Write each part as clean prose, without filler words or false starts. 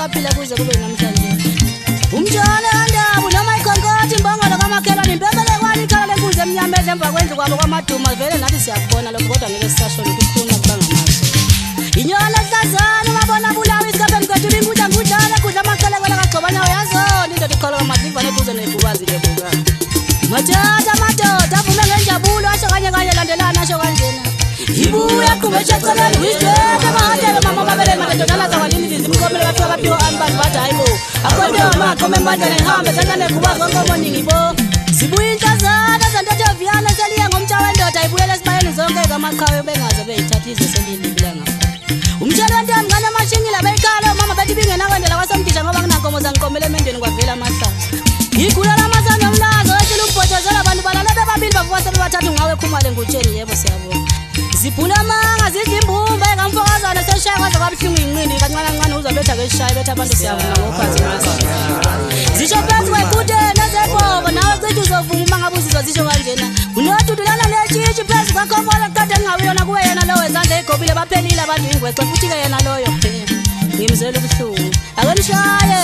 Phila kuze kube namhlanje umjane kandabu noma ikhonkothi imbongolo kamakhelwa impemele kwani ikhala lenkunzi emnyama emva kwendlu kwabo kwamaduma vele nathi siyakubona lokho kodwa ngeke sisasho ukukhuluma kubanga amazwi inyona ehlazana mabona bulawa isikaphe mkwethu ingudla ngudlana kudla amaqele kwela kagcobanya uyazona into ikholwa kamadliva neduze nefukazi lebuka mathatha madoda avume ngenjabulo asho kanye landelana asho kanjena ibuya kubechecelana wisete mahadela mama mabele madodana zawalini zimkomele bafika baphiwa abantu bathi hayibo akwende amaqome mbandla nehambe kanane kuba zonke moningi bo sibuya inhlazana zantethe viyana seliye ngomtsha wendoda ibuyele esibayeni zonke kamaqhawe bengaze beyithatha ize selindile ngapha umtshelo ntami ngane amashingila beyikhala mama bethi bingena kwendela kwasemdisha ngoba nginankomo zangiqomele emendweni kwavela amahlaza igula lamazana omlazo ethile umbhotshozela abantu balale bebabili bavuka sebebathathu ngawe khumale ngutsheni yebo siyabona ziphula manga zidla imbumba ekamfokazana seshaya kwaze kwabuhlungu inqindi kancane kancane uzabetha ngeshayi betha abantu siyabona ngophathi zisho phezu kwekutene zebhoko nawe cithi uzovuma uma ngabe uzizwa zisho kanjena unodudulana netshitshi phezu kwakhomola kade ngingawuyona kuwe yena lowo ezandla ey'gobile baphelile abantu ingwece futhi-ke yena loyo ngimzwela ubuhlungu akenishaye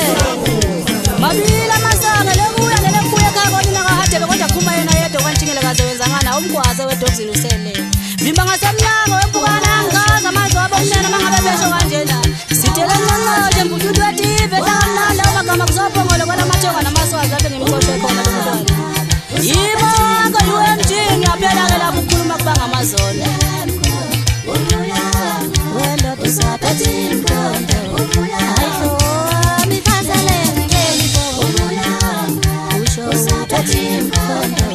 mabili amasonge lebuya nelembuya ekhakoni nakahadebe kodwa khuma yena yedwa kwantshingelekaze wenzangana umgwaze wedobzini usele vimba ngasemnyango wempukana ngaza amazwi abo kunena mangabe besho kanjena sithele nqonqoshe mbututu wetive takamnanda amagama kuzophongolo kwalamathonga namaswazi aphe ngimxoshe khona lomntwana yibonke UMG ngiyaphela-ke lapho ukukhuluma kubanga amazolo wena tusaphethe imkhonto ayihlomi phasalene ngelibo usho usaphethe imkhonto